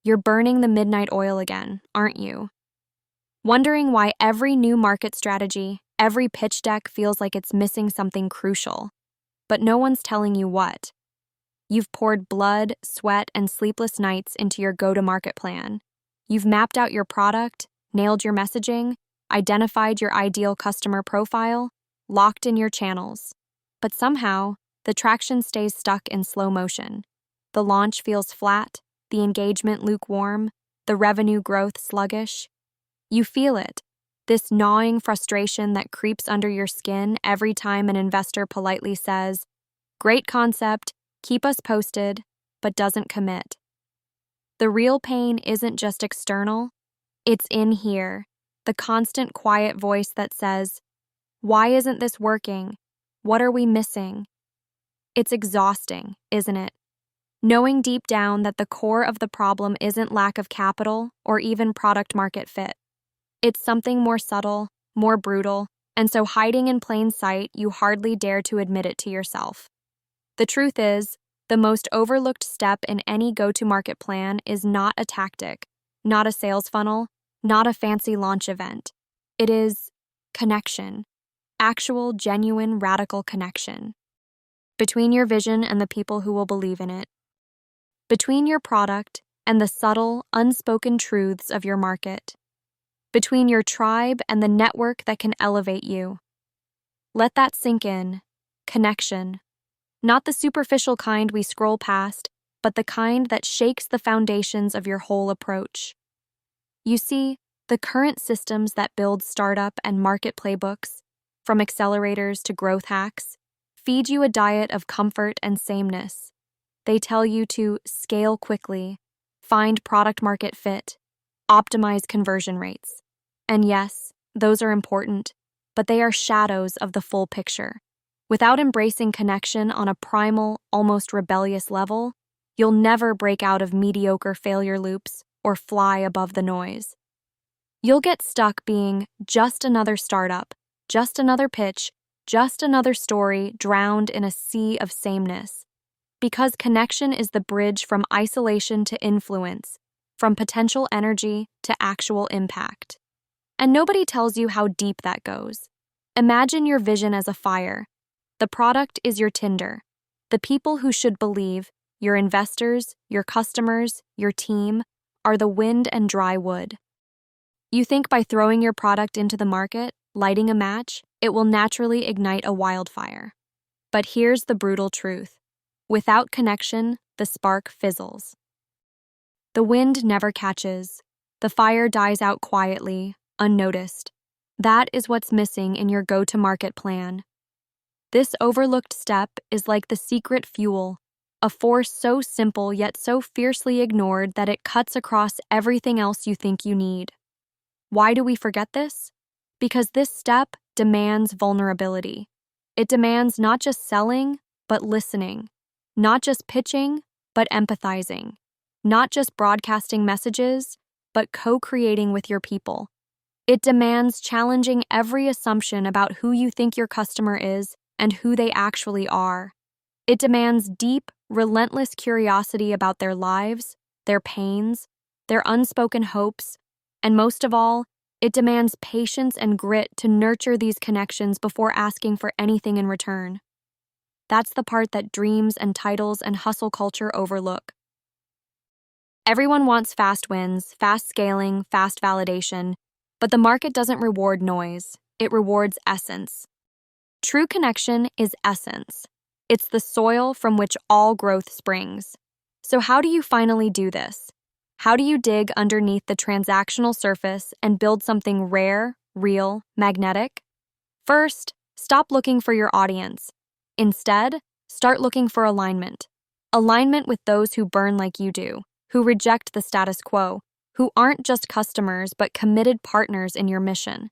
You're burning the midnight oil again, aren't you? Wondering why every new market strategy, every pitch deck feels like it's missing something crucial. But no one's telling you what. You've poured blood, sweat, and sleepless nights into your go-to-market plan. You've mapped out your product, nailed your messaging, identified your ideal customer profile, locked in your channels. But somehow, the traction stays stuck in slow motion. The launch feels flat, the engagement lukewarm, the revenue growth sluggish. You feel it, this gnawing frustration that creeps under your skin every time an investor politely says, "Great concept, keep us posted," but doesn't commit. The real pain isn't just external, it's in here, the constant quiet voice that says, "Why isn't this working? What are we missing?" It's exhausting, isn't it? Knowing deep down that the core of the problem isn't lack of capital or even product market fit. It's something more subtle, more brutal, and so hiding in plain sight, you hardly dare to admit it to yourself. The truth is, the most overlooked step in any go-to-market plan is not a tactic, not a sales funnel, not a fancy launch event. It is connection, actual, genuine, radical connection. Between your vision and the people who will believe in it. Between your product and the subtle, unspoken truths of your market. Between your tribe and the network that can elevate you. Let that sink in. Connection. Not the superficial kind we scroll past, but the kind that shakes the foundations of your whole approach. You see, the current systems that build startup and market playbooks, from accelerators to growth hacks, feed you a diet of comfort and sameness. They tell you to scale quickly, find product market fit, optimize conversion rates. And yes, those are important, but they are shadows of the full picture. Without embracing connection on a primal, almost rebellious level, you'll never break out of mediocre failure loops or fly above the noise. You'll get stuck being just another startup, just another pitch, just another story drowned in a sea of sameness. Because connection is the bridge from isolation to influence, from potential energy to actual impact. And nobody tells you how deep that goes. Imagine your vision as a fire. The product is your tinder. The people who should believe, your investors, your customers, your team, are the wind and dry wood. You think by throwing your product into the market, lighting a match, it will naturally ignite a wildfire. But here's the brutal truth. Without connection, the spark fizzles. The wind never catches. The fire dies out quietly, unnoticed. That is what's missing in your go-to-market plan. This overlooked step is like the secret fuel, a force so simple yet so fiercely ignored that it cuts across everything else you think you need. Why do we forget this? Because this step demands vulnerability. It demands not just selling, but listening. Not just pitching, but empathizing. Not just broadcasting messages, but co-creating with your people. It demands challenging every assumption about who you think your customer is and who they actually are. It demands deep, relentless curiosity about their lives, their pains, their unspoken hopes, and most of all, it demands patience and grit to nurture these connections before asking for anything in return. That's the part that dreams and titles and hustle culture overlook. Everyone wants fast wins, fast scaling, fast validation, but the market doesn't reward noise, it rewards essence. True connection is essence. It's the soil from which all growth springs. So how do you finally do this? How do you dig underneath the transactional surface and build something rare, real, magnetic? First, stop looking for your audience. Instead, start looking for alignment. Alignment with those who burn like you do, who reject the status quo, who aren't just customers but committed partners in your mission.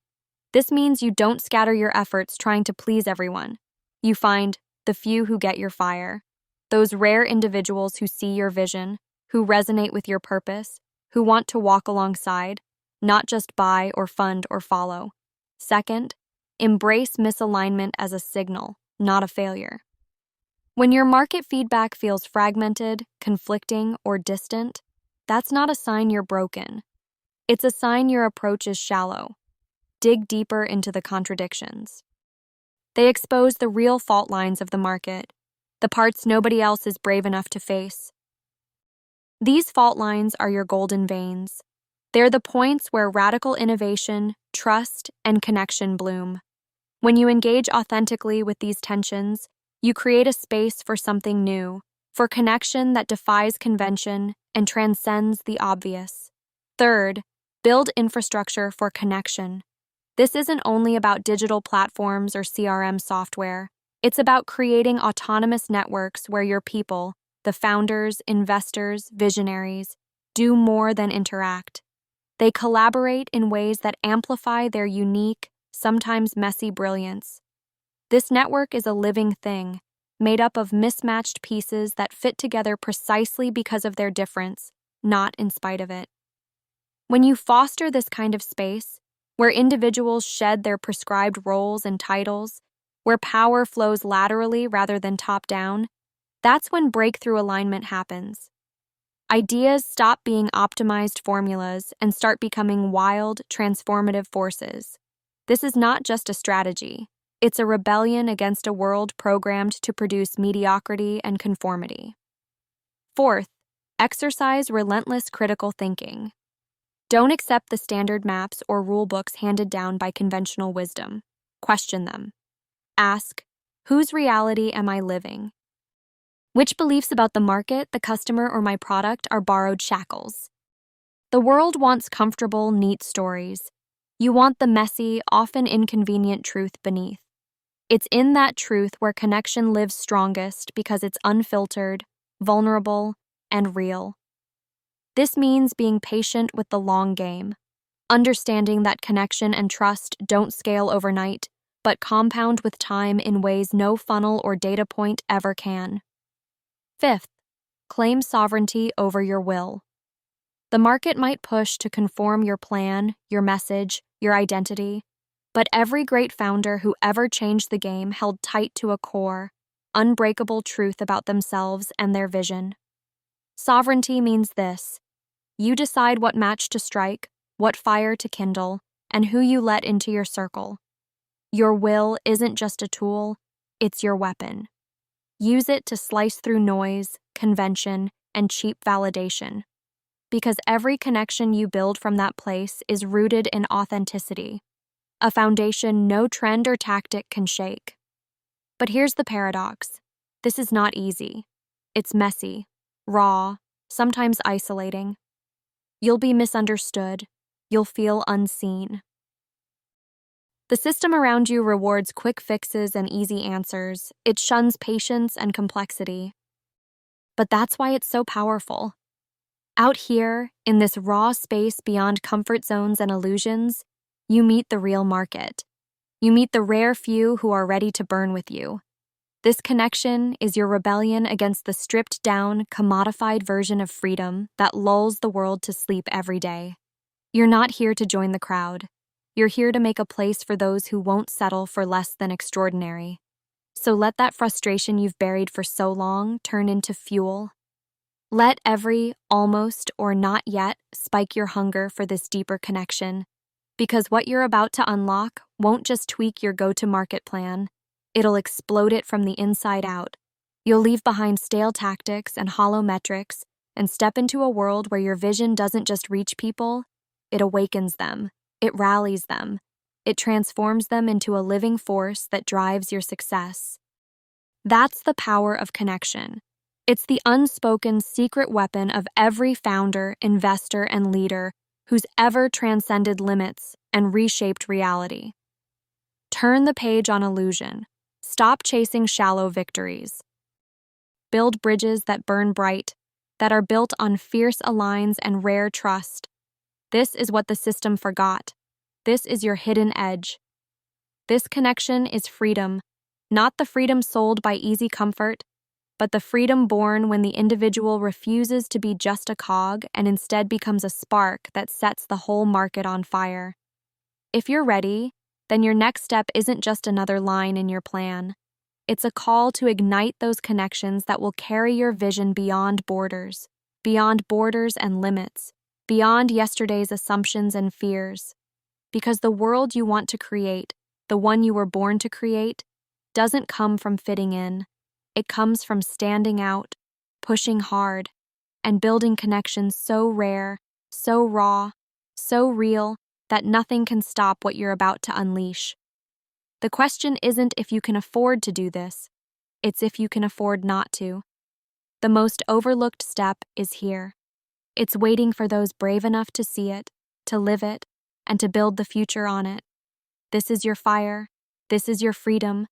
This means you don't scatter your efforts trying to please everyone. You find the few who get your fire, those rare individuals who see your vision, who resonate with your purpose, who want to walk alongside, not just buy or fund or follow. Second, embrace misalignment as a signal, not a failure. When your market feedback feels fragmented, conflicting, or distant, That's not a sign you're broken. It's a sign your approach is shallow. Dig deeper into the contradictions. They expose the real fault lines of the market, the parts nobody else is brave enough to face. These fault lines are your golden veins. They're the points where radical innovation, trust, and connection bloom. When you engage authentically with these tensions, you create a space for something new, for connection that defies convention and transcends the obvious. Third, build infrastructure for connection. This isn't only about digital platforms or CRM software. It's about creating autonomous networks where your people, the founders, investors, visionaries, do more than interact. They collaborate in ways that amplify their unique, sometimes messy brilliance. This network is a living thing, made up of mismatched pieces that fit together precisely because of their difference, not in spite of it. When you foster this kind of space, where individuals shed their prescribed roles and titles, where power flows laterally rather than top-down, that's when breakthrough alignment happens. Ideas stop being optimized formulas and start becoming wild, transformative forces. This is not just a strategy. It's a rebellion against a world programmed to produce mediocrity and conformity. Fourth, exercise relentless critical thinking. Don't accept the standard maps or rule books handed down by conventional wisdom. Question them. Ask, whose reality am I living? Which beliefs about the market, the customer, or my product are borrowed shackles? The world wants comfortable, neat stories. You want the messy, often inconvenient truth beneath. It's in that truth where connection lives strongest because it's unfiltered, vulnerable, and real. This means being patient with the long game, understanding that connection and trust don't scale overnight, but compound with time in ways no funnel or data point ever can. Fifth, claim sovereignty over your will. The market might push to conform your plan, your message, your identity, but every great founder who ever changed the game held tight to a core, unbreakable truth about themselves and their vision. Sovereignty means this: you decide what match to strike, what fire to kindle, and who you let into your circle. Your will isn't just a tool, it's your weapon. Use it to slice through noise, convention, and cheap validation. Because every connection you build from that place is rooted in authenticity, a foundation no trend or tactic can shake. But here's the paradox. This is not easy. It's messy, raw, sometimes isolating. You'll be misunderstood. You'll feel unseen. The system around you rewards quick fixes and easy answers. It shuns patience and complexity. But that's why it's so powerful. Out here, in this raw space beyond comfort zones and illusions, you meet the real market. You meet the rare few who are ready to burn with you. This connection is your rebellion against the stripped-down, commodified version of freedom that lulls the world to sleep every day. You're not here to join the crowd. You're here to make a place for those who won't settle for less than extraordinary. So let that frustration you've buried for so long turn into fuel. Let every almost or not yet spike your hunger for this deeper connection, because what you're about to unlock won't just tweak your go-to-market plan, it'll explode it from the inside out. You'll leave behind stale tactics and hollow metrics and step into a world where your vision doesn't just reach people, it awakens them, it rallies them, it transforms them into a living force that drives your success. That's the power of connection. It's the unspoken secret weapon of every founder, investor, and leader who's ever transcended limits and reshaped reality. Turn the page on illusion. Stop chasing shallow victories. Build bridges that burn bright, that are built on fierce alliance and rare trust. This is what the system forgot. This is your hidden edge. This connection is freedom, not the freedom sold by easy comfort, but the freedom born when the individual refuses to be just a cog and instead becomes a spark that sets the whole market on fire. If you're ready, then your next step isn't just another line in your plan. It's a call to ignite those connections that will carry your vision beyond borders, beyond borders and limits, beyond yesterday's assumptions and fears. Because the world you want to create, the one you were born to create, doesn't come from fitting in. It comes from standing out, pushing hard, and building connections so rare, so raw, so real that nothing can stop what you're about to unleash. The question isn't if you can afford to do this, it's if you can afford not to. The most overlooked step is here. It's waiting for those brave enough to see it, to live it, and to build the future on it. This is your fire. This is your freedom.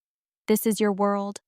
This is your world.